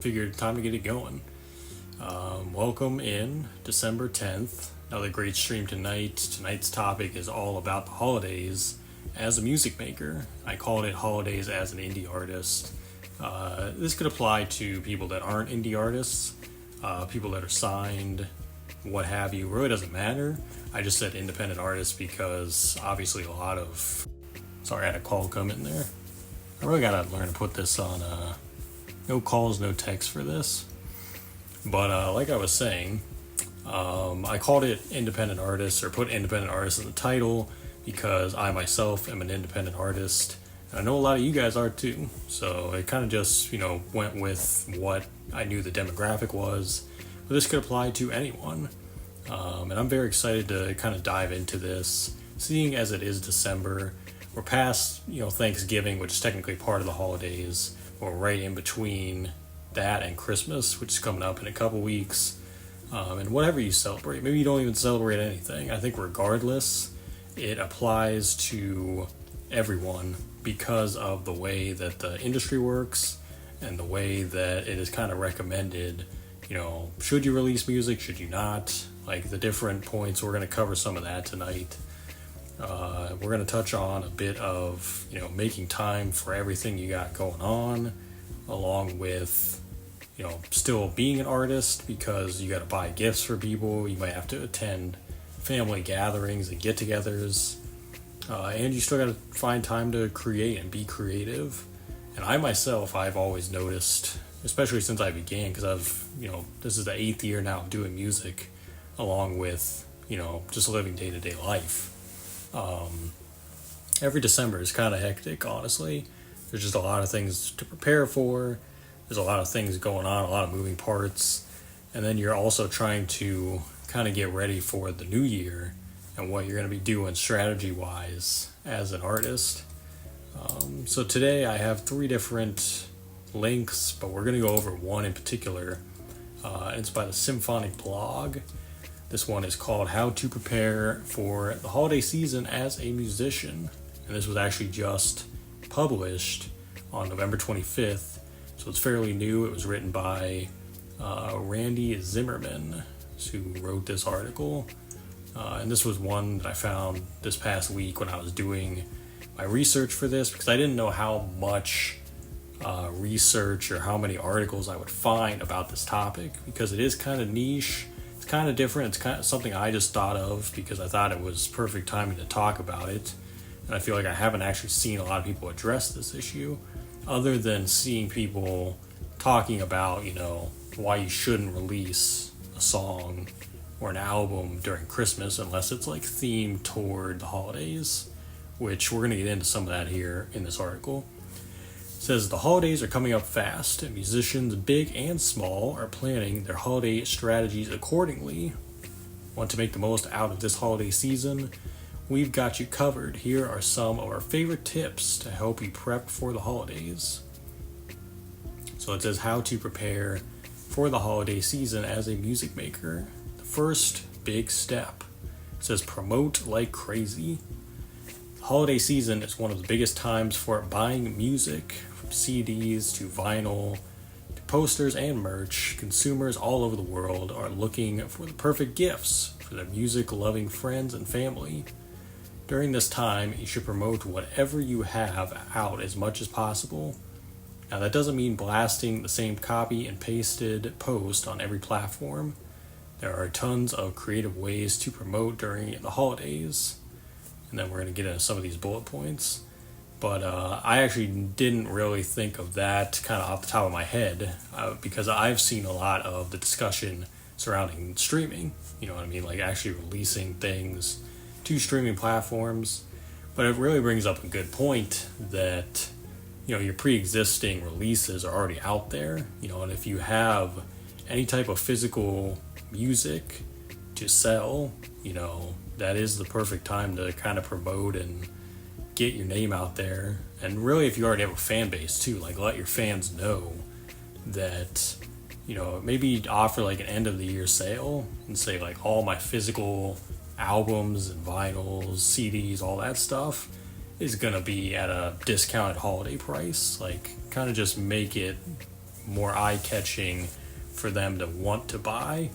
Figured time to get it going. Welcome in December 10th. Another great stream tonight. Tonight's topic is all about the holidays as a music maker. I called it Holidays as an Indie Artist. This could apply to people that aren't indie artists, people that are signed, what have you. It really doesn't matter. I just said independent artists because obviously a lot of... Sorry, I had a call come in there. I really gotta learn to put this on... No calls, no texts for this. But like I was saying, I called it independent artist or put independent artist in the title because I myself am an independent artist. And I know a lot of you guys are too. So it kind of just, went with what I knew the demographic was. But this could apply to anyone. And I'm very excited to kind of dive into this, seeing as it is December. We're past, Thanksgiving, which is technically part of the holidays. Or right in between that and Christmas, which is coming up in a couple weeks. And whatever you celebrate, maybe you don't even celebrate anything. I think regardless, it applies to everyone because of the way that the industry works and the way that it is kind of recommended. Should you release music? Should you not? Like the different points. We're going to cover some of that tonight. We're going to touch on a bit of, making time for everything you got going on, along with, still being an artist because you got to buy gifts for people. You might have to attend family gatherings and get-togethers, and you still got to find time to create and be creative. And I myself, I've always noticed, especially since I began, because this is the 8th year now of doing music, along with, just living day-to-day life. Every December is kind of hectic, honestly. There's just a lot of things to prepare for. There's a lot of things going on, a lot of moving parts. And then you're also trying to kind of get ready for the new year and what you're going to be doing strategy-wise as an artist. So today I have 3 different links, but we're going to go over one in particular. It's by the Symphonic Blog. This one is called How to Prepare for the Holiday Season as a Musician. And this was actually just published on November 25th. So it's fairly new. It was written by Randy Zimmerman, who wrote this article. And this was one that I found this past week when I was doing my research for this, because I didn't know how much research or how many articles I would find about this topic, because it is kind of niche. Kind of different. It's kind of something I just thought of because I thought it was perfect timing to talk about it, and I feel like I haven't actually seen a lot of people address this issue other than seeing people talking about why you shouldn't release a song or an album during Christmas unless it's like themed toward the holidays, which we're going to get into some of that here in this article. It says the holidays are coming up fast, and musicians big and small are planning their holiday strategies accordingly. Want to make the most out of this holiday season? We've got you covered. Here are some of our favorite tips to help you prep for the holidays. So it says how to prepare for the holiday season as a music maker. The first big step. It says promote like crazy. The holiday season is one of the biggest times for buying music. From CDs to vinyl to posters and merch, consumers all over the world are looking for the perfect gifts for their music-loving friends and family. During this time, you should promote whatever you have out as much as possible. Now, that doesn't mean blasting the same copy and pasted post on every platform. There are tons of creative ways to promote during the holidays. And then we're going to get into some of these bullet points. But I actually didn't really think of that kind of off the top of my head because I've seen a lot of the discussion surrounding streaming, like actually releasing things to streaming platforms. But it really brings up a good point that, your pre-existing releases are already out there, and if you have any type of physical music to sell, that is the perfect time to kind of promote and get your name out there. And really, if you already have a fan base too, like let your fans know that, maybe offer like an end of the year sale and say like all my physical albums and vinyls, CDs, all that stuff is gonna be at a discounted holiday price. Like kind of just make it more eye-catching for them to want to buy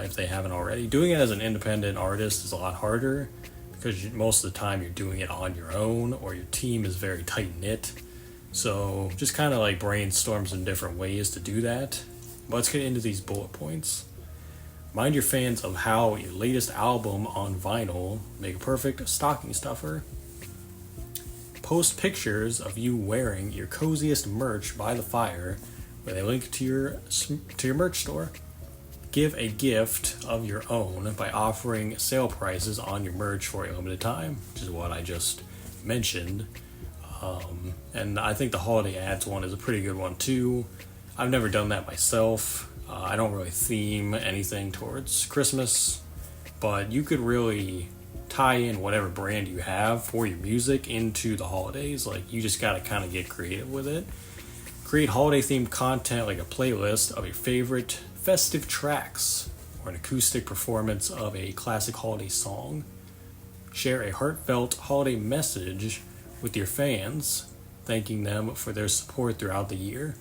if they haven't already. Doing it as an independent artist is a lot harder because most of the time you're doing it on your own or your team is very tight-knit. So just kind of like brainstorm some different ways to do that. But let's get into these bullet points. Remind your fans of how your latest album on vinyl make a perfect stocking stuffer. Post pictures of you wearing your coziest merch by the fire with a link to your merch store. Give a gift of your own by offering sale prices on your merch for a limited time, which is what I just mentioned. And I think the holiday ads one is a pretty good one too. I've never done that myself. I don't really theme anything towards Christmas, but you could really tie in whatever brand you have for your music into the holidays. Like, you just got to kind of get creative with it. Create holiday themed content like a playlist of your favorite festive tracks or an acoustic performance of a classic holiday song. Share a heartfelt holiday message with your fans, thanking them for their support throughout the year.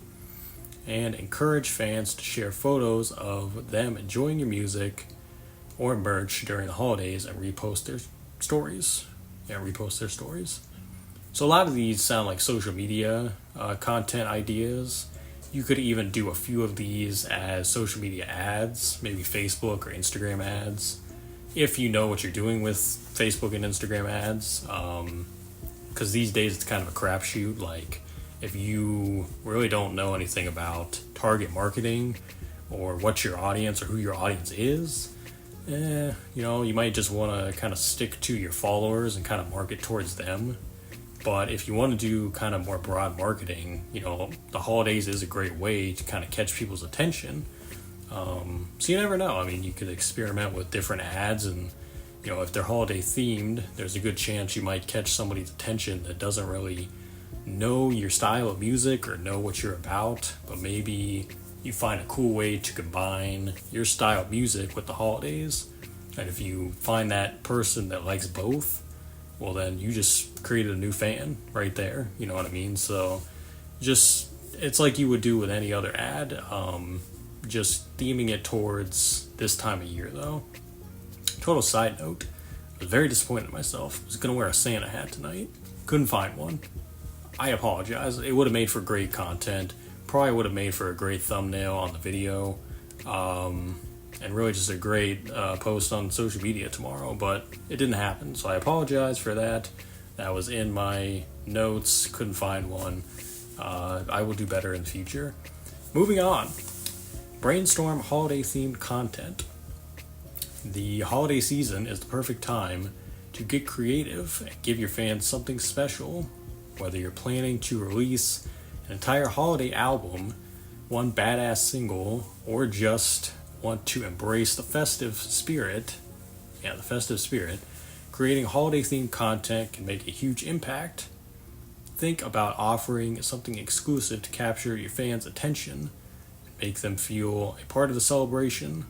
And encourage fans to share photos of them enjoying your music or merch during the holidays and repost their stories. So a lot of these sound like social media content ideas. You could even do a few of these as social media ads, maybe Facebook or Instagram ads, if you know what you're doing with Facebook and Instagram ads. Because these days it's kind of a crapshoot. Like, if you really don't know anything about target marketing or what your audience or who your audience is, you might just want to kind of stick to your followers and kind of market towards them. But if you want to do kind of more broad marketing, the holidays is a great way to kind of catch people's attention. So you never know. I mean, you could experiment with different ads, and if they're holiday themed, there's a good chance you might catch somebody's attention that doesn't really know your style of music or know what you're about, but maybe you find a cool way to combine your style of music with the holidays. And if you find that person that likes both, well, then you just created a new fan right there. You know what I mean? So it's like you would do with any other ad, just theming it towards this time of year though. Total side note, I was very disappointed in myself. I was going to wear a Santa hat tonight. Couldn't find one. I apologize. It would have made for great content. Probably would have made for a great thumbnail on the video. And really just a great post on social media tomorrow. But it didn't happen. So I apologize for that. That was in my notes. Couldn't find one. I will do better in the future. Moving on. Brainstorm holiday-themed content. The holiday season is the perfect time to get creative and give your fans something special. Whether you're planning to release an entire holiday album, one badass single, or just want to embrace the festive spirit, creating holiday-themed content can make a huge impact. Think about offering something exclusive to capture your fans' attention and make them feel a part of the celebration.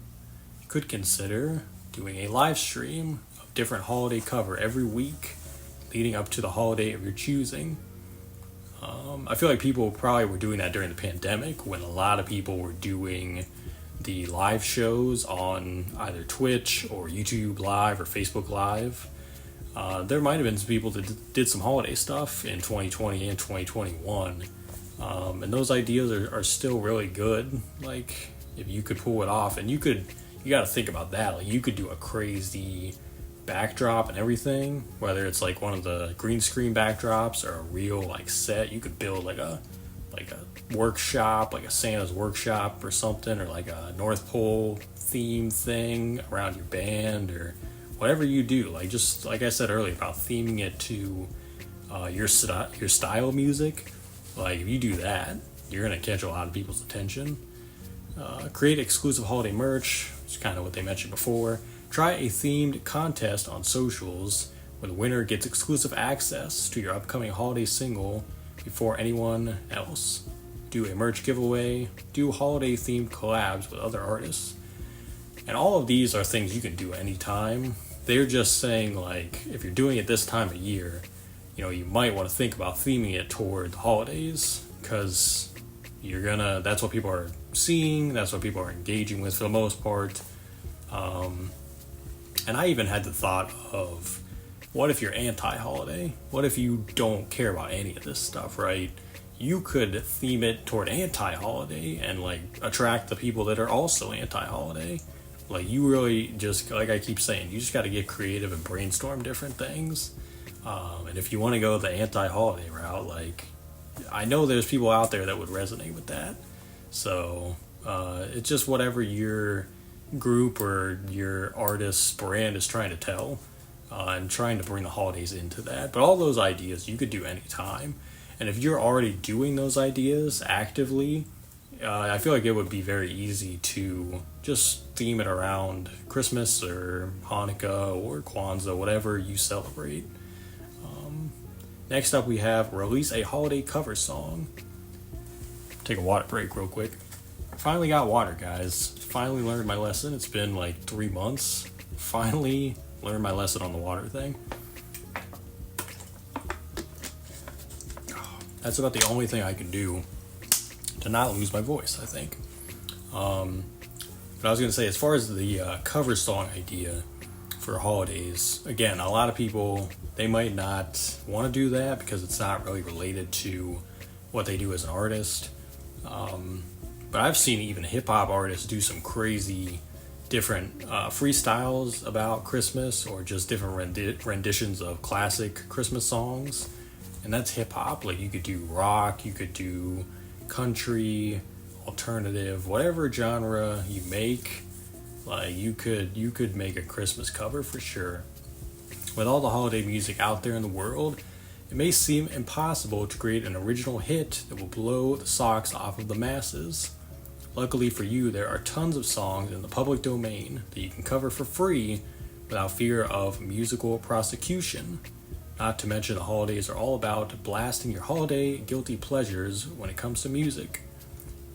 You could consider doing a live stream of different holiday cover every week leading up to the holiday of your choosing. I feel like people probably were doing that during the pandemic when a lot of people were doing the live shows on either Twitch or YouTube Live or Facebook Live. There might have been some people that did some holiday stuff in 2020 and 2021. And those ideas are still really good. Like, if you could pull it off, and you got to think about that. Like, you could do a crazy backdrop and everything, whether it's like one of the green screen backdrops or a real like set. You could build like a workshop, like a Santa's workshop or something, or like a North Pole theme thing around your band or whatever you do. Like, just like I said earlier about theming it to your style of music. Like, if you do that, you're gonna catch a lot of people's attention. Create exclusive holiday merch, which is kind of what they mentioned before. Try a themed contest on socials where the winner gets exclusive access to your upcoming holiday single before anyone else. Do a merch giveaway. Do holiday themed collabs with other artists. And all of these are things you can do anytime. They're just saying, like, if you're doing it this time of year, you might want to think about theming it toward the holidays, because that's what people are seeing, that's what people are engaging with for the most part. And I even had the thought of, what if you're anti-holiday? What if you don't care about any of this stuff, right? You could theme it toward anti-holiday and like attract the people that are also anti-holiday. Like, you really just, like I keep saying, you just got to get creative and brainstorm different things. And if you want to go the anti-holiday route, like, I know there's people out there that would resonate with that. So it's just whatever your group or your artist's brand is trying to tell, and trying to bring the holidays into that. But all those ideas you could do anytime. And if you're already doing those ideas actively, I feel like it would be very easy to just theme it around Christmas or Hanukkah or Kwanzaa, whatever you celebrate. Next up, we have release a holiday cover song. Take a water break real quick. Finally got water, guys. Finally learned my lesson. It's been like 3 months. Finally learned my lesson on the water thing. That's about the only thing I can do to not lose my voice, I think. But I was going to say, as far as the cover song idea for holidays, again, a lot of people, they might not want to do that because it's not really related to what they do as an artist. But I've seen even hip-hop artists do some crazy different freestyles about Christmas, or just different renditions of classic Christmas songs. And that's hip-hop. Like, you could do rock, you could do country, alternative, whatever genre you make. Like, you could make a Christmas cover for sure. With all the holiday music out there in the world, it may seem impossible to create an original hit that will blow the socks off of the masses. Luckily for you, there are tons of songs in the public domain that you can cover for free without fear of musical prosecution. Not to mention, the holidays are all about blasting your holiday guilty pleasures when it comes to music.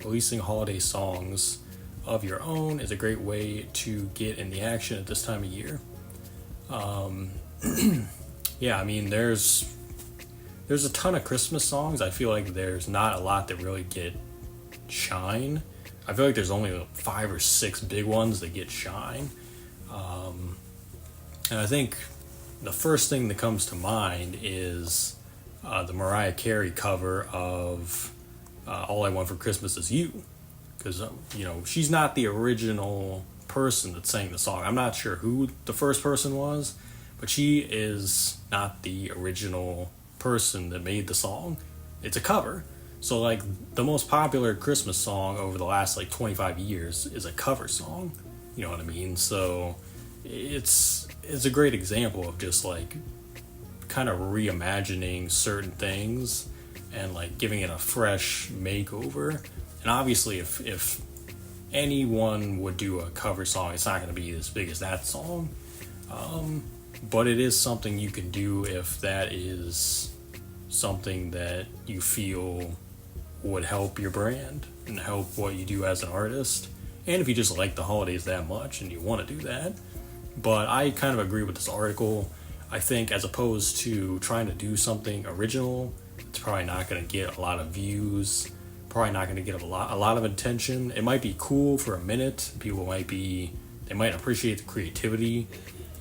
Releasing holiday songs of your own is a great way to get in the action at this time of year. Yeah, I mean, there's a ton of Christmas songs. I feel like there's not a lot that really get shine. I feel like there's only like 5 or 6 big ones that get shine. And I think the first thing that comes to mind is the Mariah Carey cover of All I Want for Christmas Is You. Because, she's not the original person that sang the song. I'm not sure who the first person was, but she is not the original person that made the song. It's a cover. So, like, the most popular Christmas song over the last, 25 years is a cover song. You know what I mean? So, it's a great example of just, kind of reimagining certain things and, giving it a fresh makeover. And obviously, if anyone would do a cover song, it's not going to be as big as that song. But it is something you can do if that is something that you feel would help your brand and help what you do as an artist. And if you just like the holidays that much and you want to do that. But I kind of agree with this article. I think as opposed to trying to do something original, it's probably not going to get a lot of views, probably not going to get a lot of attention. It might be cool for a minute. People they might appreciate the creativity.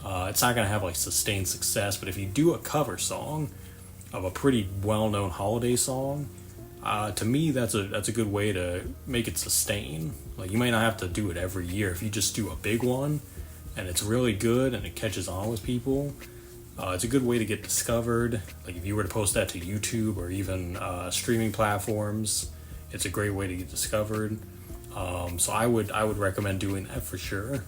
It's not going to have sustained success, but if you do a cover song of a pretty well-known holiday song, to me that's a good way to make it sustain. You might not have to do it every year. If you just do a big one and it's really good and it catches on with people, it's a good way to get discovered. If you were to post that to YouTube or even streaming platforms, it's a great way to get discovered. So I would recommend doing that for sure.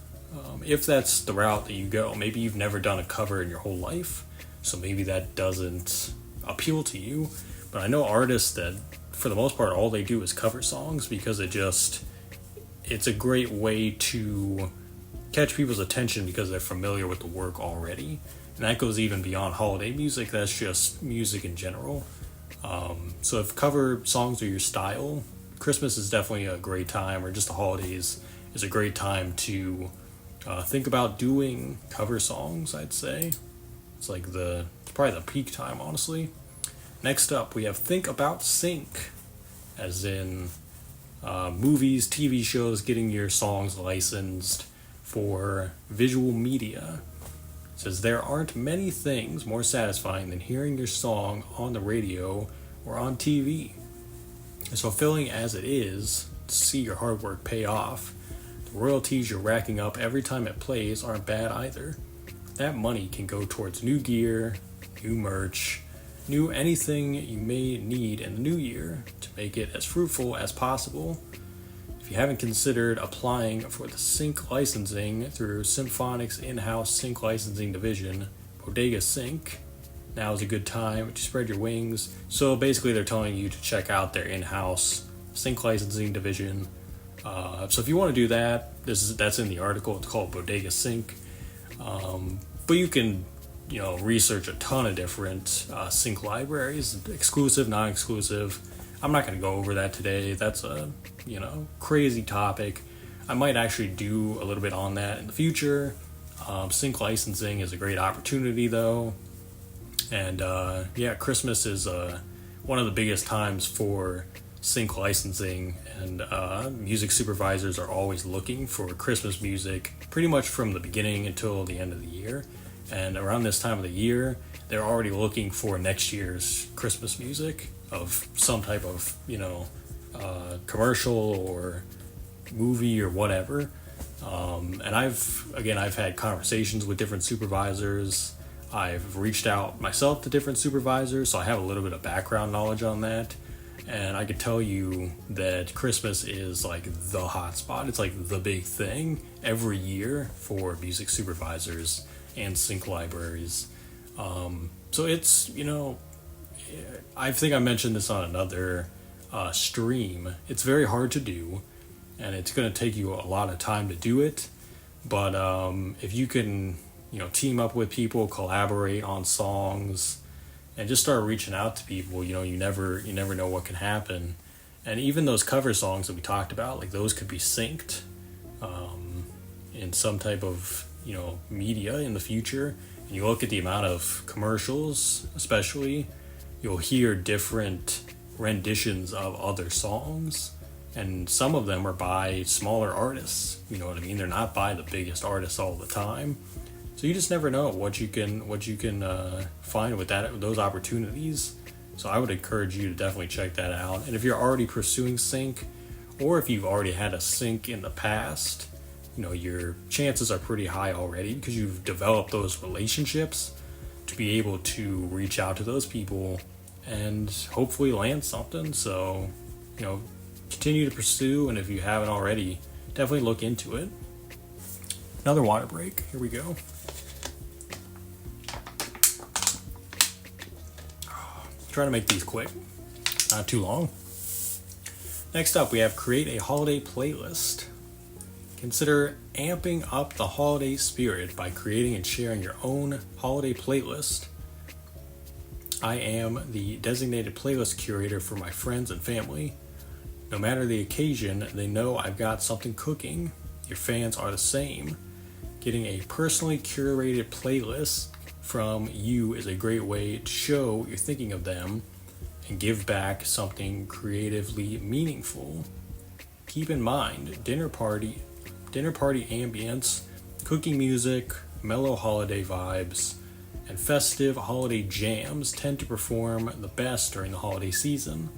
If that's the route that you go. Maybe you've never done a cover in your whole life, so maybe that doesn't appeal to you. But I know artists that, for the most part, all they do is cover songs because it's a great way to catch people's attention because they're familiar with the work already. And that goes even beyond holiday music. That's just music in general. So if cover songs are your style, Christmas is definitely a great time, or just the holidays is a great time to think about doing cover songs, I'd say. It's probably the peak time, honestly. Next up, we have Think About Sync, as in movies, TV shows, getting your songs licensed for visual media. It says there aren't many things more satisfying than hearing your song on the radio or on TV. As fulfilling as it is to see your hard work pay off, the royalties you're racking up every time it plays aren't bad either. That money can go towards new gear, new merch, new anything you may need in the new year to make it as fruitful as possible. If you haven't considered applying for the sync licensing through Symphonic's in-house sync licensing division, Bodega Sync, now is a good time to spread your wings. So basically they're telling you to check out their in-house sync licensing division. So if you want to do that, that's in the article. It's called Bodega Sync. But you can, research a ton of different sync libraries, exclusive, non-exclusive. I'm not going to go over that today. That's a, crazy topic. I might actually do a little bit on that in the future. Sync licensing is a great opportunity though. And Christmas is one of the biggest times for sync licensing, and music supervisors are always looking for Christmas music pretty much from the beginning until the end of the year. And around this time of the year, they're already looking for next year's Christmas music of some type of, commercial or movie or whatever. And I've had conversations with different supervisors. I've reached out myself to different supervisors, so I have a little bit of background knowledge on that. And I could tell you that Christmas is like the hot spot. It's like the big thing every year for music supervisors and sync libraries. So it's, I think I mentioned this on another stream. It's very hard to do, and it's going to take you a lot of time to do it. But if you can, team up with people, collaborate on songs, and just start reaching out to people, you never know what can happen. And even those cover songs that we talked about, like those could be synced in some type of, media in the future. And you look at the amount of commercials, especially, you'll hear different renditions of other songs. And some of them are by smaller artists, you know what I mean? They're not by the biggest artists all the time. So you just never know what you can find with those opportunities. So I would encourage you to definitely check that out. And if you're already pursuing sync, or if you've already had a sync in the past, your chances are pretty high already because you've developed those relationships to be able to reach out to those people and hopefully land something. So, continue to pursue, and if you haven't already, definitely look into it. Another water break. Here we go. Try to make these quick, not too long. Next up, we have create a holiday playlist. Consider amping up the holiday spirit by creating and sharing your own holiday playlist. I am the designated playlist curator for my friends and family. No matter the occasion, they know I've got something cooking. Your fans are the same. Getting a personally curated playlist from you is a great way to show you're thinking of them and give back something creatively meaningful. Keep in mind, dinner party ambience, cooking music, mellow holiday vibes, and festive holiday jams tend to perform the best during the holiday season.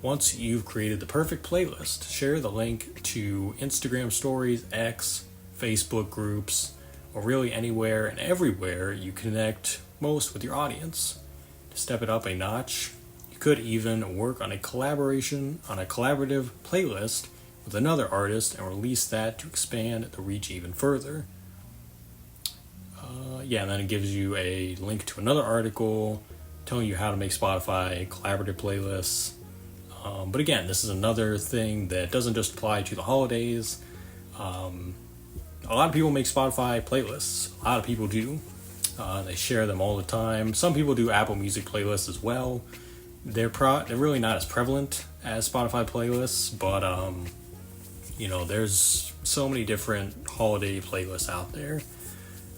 Once you've created the perfect playlist, share the link to Instagram stories, X, Facebook groups, or really anywhere and everywhere you connect most with your audience. To step it up a notch, you could even work on a collaborative playlist with another artist and release that to expand the reach even further. And then it gives you a link to another article telling you how to make Spotify collaborative playlists. But again, this is another thing that doesn't just apply to the holidays. A lot of people make Spotify playlists. A lot of people do. They share them all the time. Some people do Apple Music playlists as well. They're really not as prevalent as Spotify playlists, but there's so many different holiday playlists out there.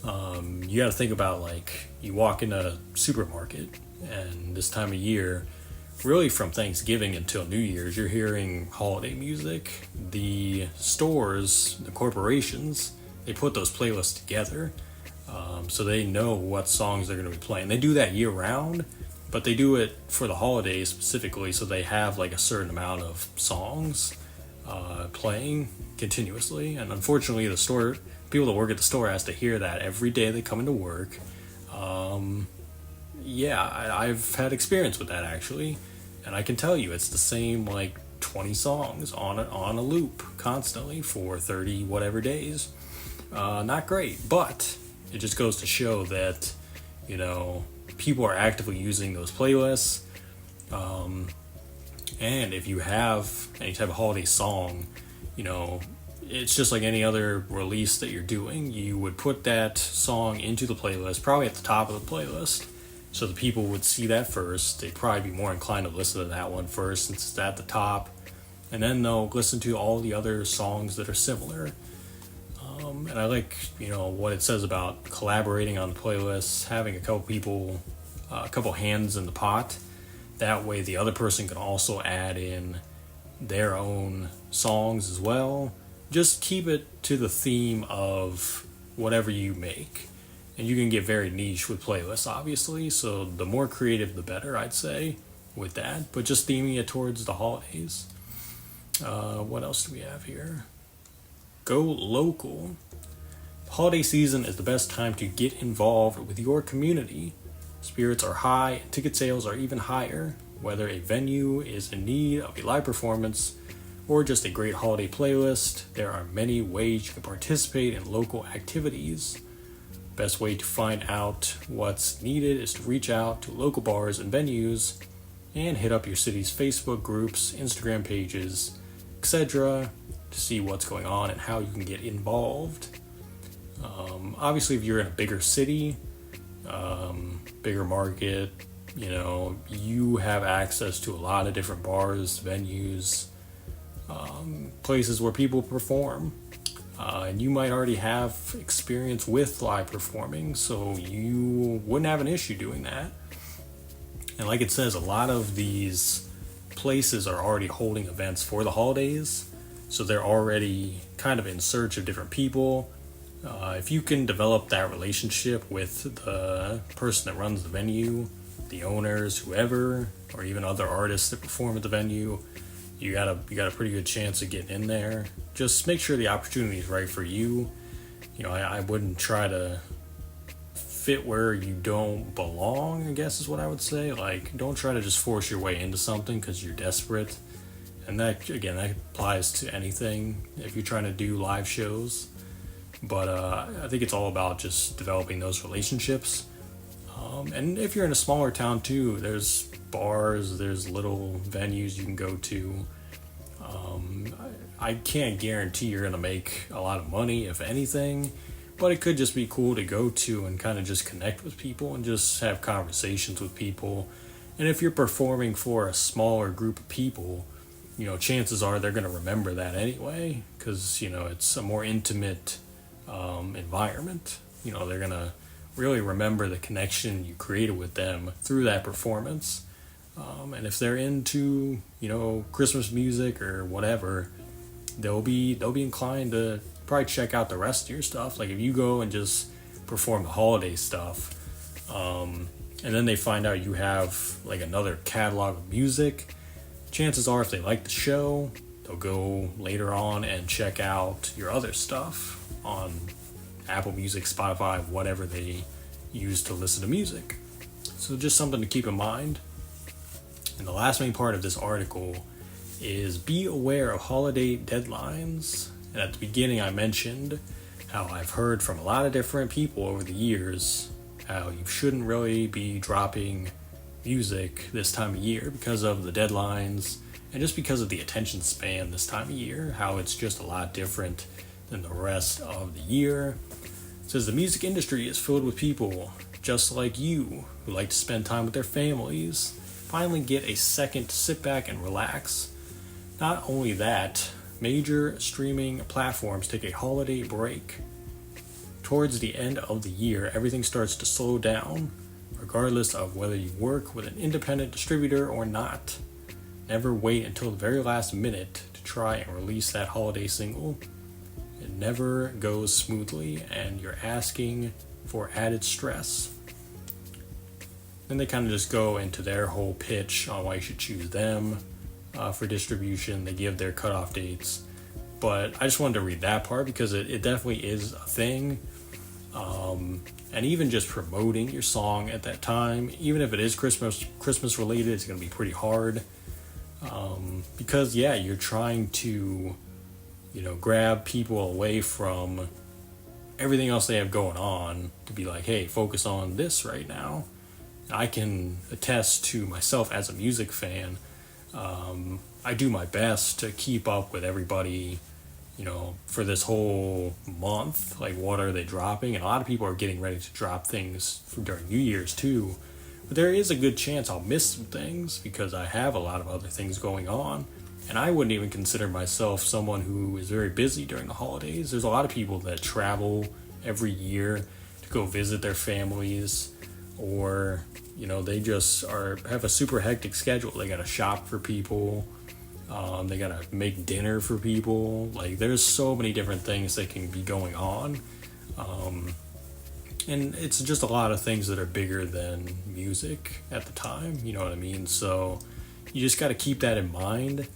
You got to think about, like, you walk in a supermarket, and this time of year, really from Thanksgiving until New Year's, you're hearing holiday music. The stores, the corporations, they put those playlists together, so they know what songs they're going to be playing. They do that year round, but they do it for the holidays specifically, so they have like a certain amount of songs playing continuously. And unfortunately, the store people that work at the store has to hear that every day they come into work. I've had experience with that actually, and I can tell you it's the same like 20 songs on a loop constantly for 30 whatever days. Not great, but it just goes to show that, you know, people are actively using those playlists. And if you have any type of holiday song, you know, it's just like any other release that you're doing. You would put that song into the playlist, probably at the top of the playlist, so the people would see that first. They'd probably be more inclined to listen to that one first since it's at the top, and then they'll listen to all the other songs that are similar. And I like, you know, what it says about collaborating on the playlists, having a couple people, a couple hands in the pot. That way the other person can also add in their own songs as well. Just keep it to the theme of whatever you make. And you can get very niche with playlists, obviously, so the more creative the better, I'd say, with that. But just theming it towards the holidays. What else do we have here? Go local. Holiday season is the best time to get involved with your community. Spirits are high and ticket sales are even higher. Whether a venue is in need of a live performance or just a great holiday playlist, there are many ways you can participate in local activities. Best way to find out what's needed is to reach out to local bars and venues and hit up your city's Facebook groups, Instagram pages, etc. to see what's going on and how you can get involved. Obviously, if you're in a bigger city, bigger market, you know, you have access to a lot of different bars, venues, places where people perform. And you might already have experience with live performing, so you wouldn't have an issue doing that. And like it says, a lot of these places are already holding events for the holidays, so they're already kind of in search of different people. If you can develop that relationship with the person that runs the venue, the owners, whoever, or even other artists that perform at the venue, you got a pretty good chance of getting in there. Just make sure the opportunity is right for you. You know, I wouldn't try to fit where you don't belong, I guess is what I would say. Like, don't try to just force your way into something because you're desperate. And that, again, that applies to anything if you're trying to do live shows. But I think it's all about just developing those relationships. And if you're in a smaller town too, there's bars, there's little venues you can go to. I can't guarantee you're going to make a lot of money, if anything, but it could just be cool to go to and kind of just connect with people and just have conversations with people. And if you're performing for a smaller group of people, you know, chances are they're going to remember that anyway, because, you know, it's a more intimate environment. You know, they're going to really remember the connection you created with them through that performance. And if they're into, you know, Christmas music or whatever, they'll be inclined to probably check out the rest of your stuff. Like if you go and just perform the holiday stuff, and then they find out you have like another catalog of music, chances are if they like the show, they'll go later on and check out your other stuff on Apple Music, Spotify, whatever they use to listen to music. So just something to keep in mind. And the last main part of this article is be aware of holiday deadlines. And at the beginning I mentioned how I've heard from a lot of different people over the years how you shouldn't really be dropping music this time of year because of the deadlines and just because of the attention span this time of year, how it's just a lot different than the rest of the year. It says the music industry is filled with people just like you who like to spend time with their families, finally get a second to sit back and relax. Not only that, major streaming platforms take a holiday break. Towards the end of the year, everything starts to slow down. regardless of whether you work with an independent distributor or not. Never wait until the very last minute to try and release that holiday single. It never goes smoothly, and you're asking for added stress. Then they kind of just go into their whole pitch on why you should choose them for distribution. They give their cutoff dates. But I just wanted to read that part because it definitely is a thing. And even just promoting your song at that time, even if it is Christmas related, it's going to be pretty hard. Because you're trying to, grab people away from everything else they have going on to be like, hey, focus on this right now. I can attest to myself as a music fan. I do my best to keep up with everybody, for this whole month. Like, what are they dropping? And a lot of people are getting ready to drop things during New Year's too. But there is a good chance I'll miss some things because I have a lot of other things going on. And I wouldn't even consider myself someone who is very busy during the holidays. There's a lot of people that travel every year to go visit their families, or they just have a super hectic schedule. They gotta shop for people, they gotta make dinner for people. Like, there's so many different things that can be going on, and it's just a lot of things that are bigger than music at the time, you know what I mean? So you just gotta keep that in mind.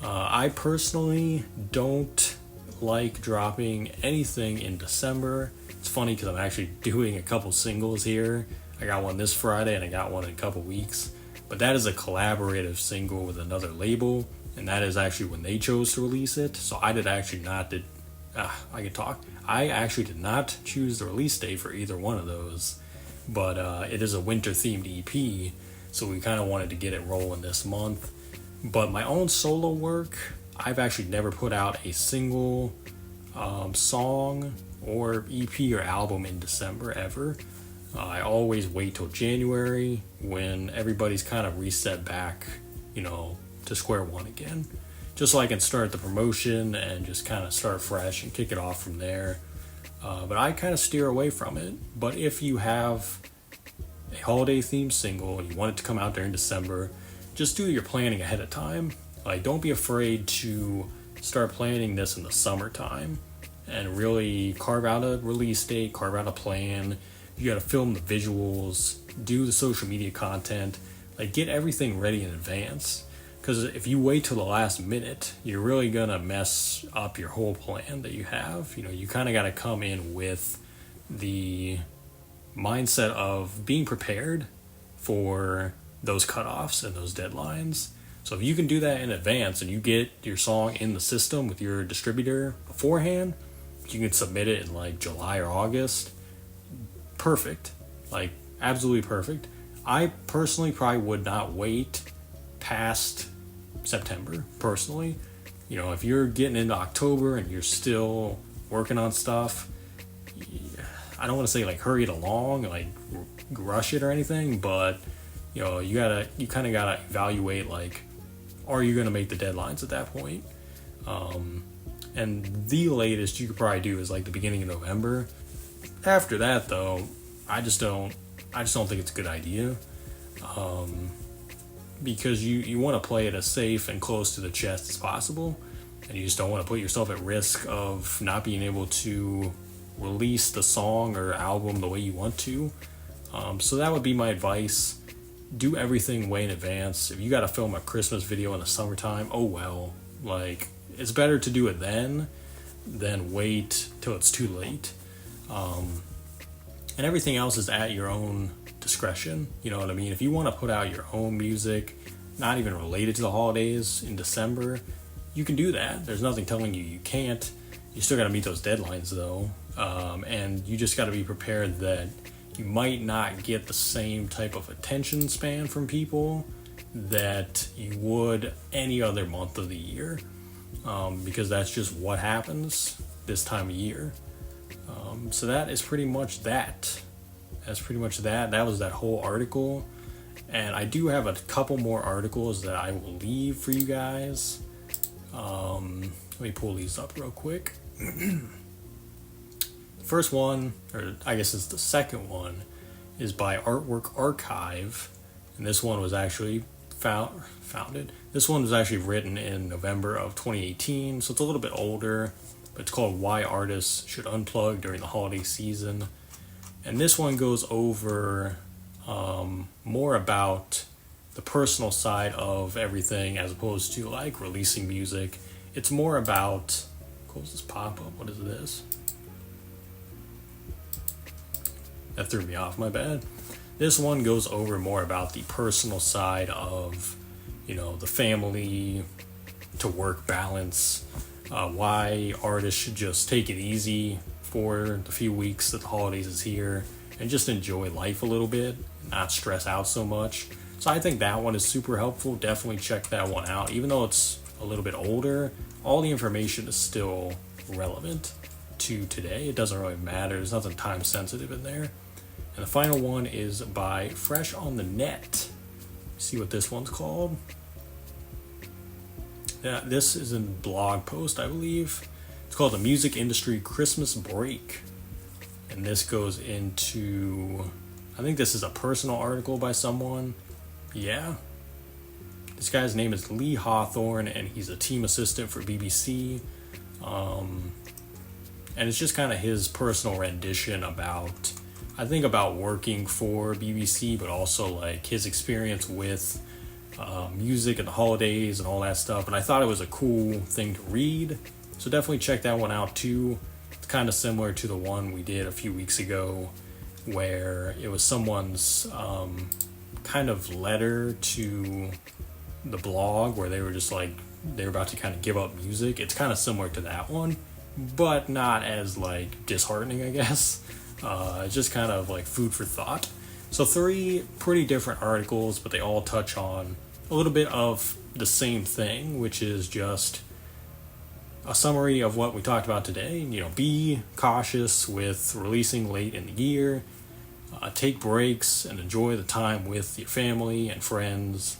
I personally don't like dropping anything in December. It's funny because I'm actually doing a couple singles here. I got one this Friday and I got one in a couple weeks. But that is a collaborative single with another label, and that is actually when they chose to release it. So I actually did not choose the release date for either one of those. But it is a winter themed EP, so we kind of wanted to get it rolling this month. But my own solo work, I've actually never put out a single song or EP or album in December ever. I always wait till January when everybody's kind of reset back, to square one again. Just so I can start the promotion and just kind of start fresh and kick it off from there. But I kind of steer away from it. But if you have a holiday themed single and you want it to come out during December, just do your planning ahead of time. Like, don't be afraid to start planning this in the summertime and really carve out a release date, carve out a plan. You got to film the visuals, do the social media content, like, get everything ready in advance. Because if you wait till the last minute, you're really going to mess up your whole plan that you have. You kind of got to come in with the mindset of being prepared for those cutoffs and those deadlines. So if you can do that in advance and you get your song in the system with your distributor beforehand, you can submit it in like July or August. Perfect. Like, absolutely perfect. I personally probably would not wait past September, personally. If you're getting into October and you're still working on stuff, I don't want to say like hurry it along, like rush it or anything, but you kind of gotta evaluate, like, are you gonna make the deadlines at that point? And the latest you could probably do is like the beginning of November. After that, though, I just don't think it's a good idea, because you want to play it as safe and close to the chest as possible, and you just don't want to put yourself at risk of not being able to release the song or album the way you want to. So that would be my advice. Do everything way in advance. If you got to film a Christmas video in the summertime, oh well. Like, it's better to do it then than wait till it's too late. And everything else is at your own discretion. You know what I mean? If you want to put out your own music, not even related to the holidays, in December, you can do that. There's nothing telling you can't. You still got to meet those deadlines, though. And you just got to be prepared that you might not get the same type of attention span from people that you would any other month of the year, because that's just what happens this time of year. So that is pretty much that. That was that whole article. And I do have a couple more articles that I will leave for you guys. Let me pull these up real quick. First one, or I guess it's the second one, is by Artwork Archive, and this one was actually founded. This one was actually written in November of 2018, so it's a little bit older, but it's called Why Artists Should Unplug During the Holiday Season. And this one goes over more about the personal side of everything as opposed to like releasing music. It's more about, close this pop-up, what is this? That threw me off, my bad. This one goes over more about the personal side of, the family to work balance, why artists should just take it easy for the few weeks that the holidays is here and just enjoy life a little bit, not stress out so much. So I think that one is super helpful. Definitely check that one out. Even though it's a little bit older, all the information is still relevant to today. It doesn't really matter. There's nothing time sensitive in there. And the final one is by Fresh on the Net. See what this one's called? Yeah, this is a blog post, I believe. It's called The Music Industry Christmas Break. And this goes into, I think this is a personal article by someone. Yeah. This guy's name is Lee Hawthorne, and he's a team assistant for BBC. And it's just kind of his personal rendition about working for BBC, but also like his experience with music and the holidays and all that stuff. And I thought it was a cool thing to read. So definitely check that one out too. It's kind of similar to the one we did a few weeks ago where it was someone's kind of letter to the blog where they were just like, they were about to kind of give up music. It's kind of similar to that one, but not as like disheartening, I guess. It's just kind of like food for thought. So 3 pretty different articles, but they all touch on a little bit of the same thing, which is just a summary of what we talked about today. Be cautious with releasing late in the year. Take breaks and enjoy the time with your family and friends.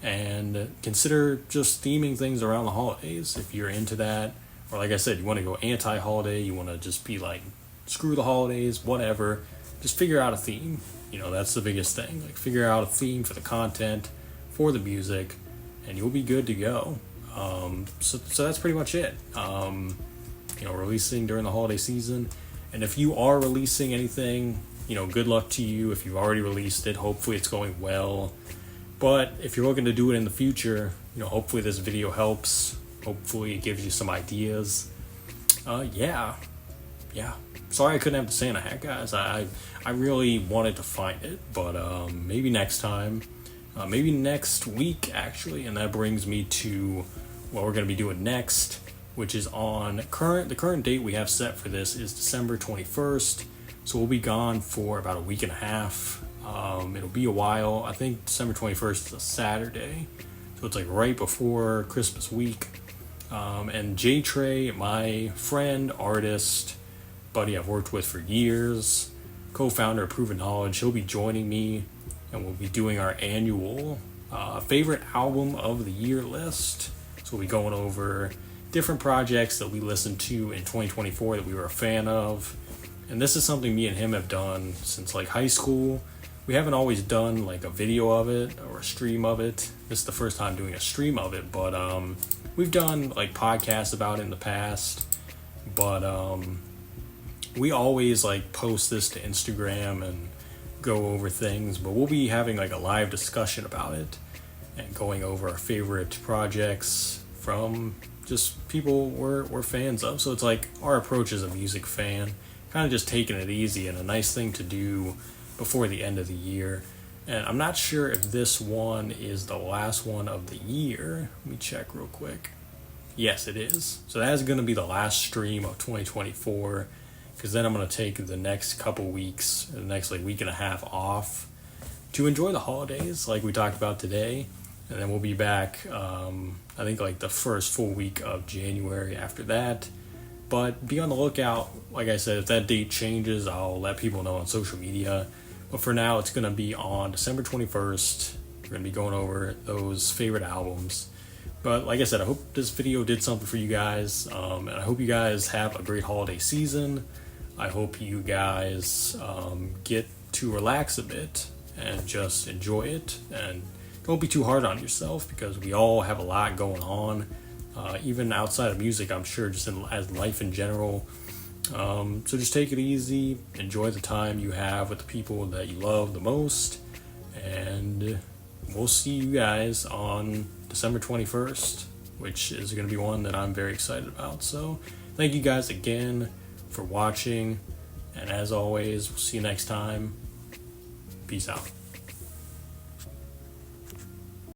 And consider just theming things around the holidays if you're into that. Or like I said, you want to go anti-holiday, you want to just be like, screw the holidays, whatever. Just figure out a theme. That's the biggest thing. Like, figure out a theme for the content, for the music, and you'll be good to go. So that's pretty much it. Releasing during the holiday season. And if you are releasing anything, good luck to you. If you've already released it, hopefully it's going well. But if you're looking to do it in the future, hopefully this video helps. Hopefully it gives you some ideas. Yeah. Sorry I couldn't have the Santa hat, guys. I really wanted to find it, but maybe next time. Maybe next week, actually. And that brings me to what we're going to be doing next, which is on the current date we have set for this is December 21st. So we'll be gone for about a week and a half. It'll be a while. I think December 21st is a Saturday. So it's like right before Christmas week. And Jay Trey, my friend, artist, buddy I've worked with for years, co-founder of Proven Knowledge, he'll be joining me, and we'll be doing our annual favorite album of the year list. So we'll be going over different projects that we listened to in 2024 that we were a fan of. And this is something me and him have done since like high school. We haven't always done like a video of it or a stream of it. This is the first time doing a stream of it, but we've done like podcasts about it in the past. But we always like post this to Instagram and go over things, but we'll be having like a live discussion about it and going over our favorite projects from just people we're fans of. So it's like our approach as a music fan, kind of just taking it easy and a nice thing to do before the end of the year. And I'm not sure if this one is the last one of the year. Let me check real quick. Yes, it is. So that is going to be the last stream of 2024, because then I'm going to take the next couple weeks, the next like week and a half off to enjoy the holidays like we talked about today. And then we'll be back, I think like the first full week of January after that. But be on the lookout. Like I said, if that date changes, I'll let people know on social media. But for now, it's going to be on December 21st. We're going to be going over those favorite albums. But like I said, I hope this video did something for you guys. And I hope you guys have a great holiday season. I hope you guys get to relax a bit and just enjoy it, and don't be too hard on yourself, because we all have a lot going on, even outside of music, I'm sure, just as life in general. So just take it easy, enjoy the time you have with the people that you love the most, and we'll see you guys on December 21st, which is going to be one that I'm very excited about. So thank you guys again for watching, and as always, we'll see you next time. Peace out.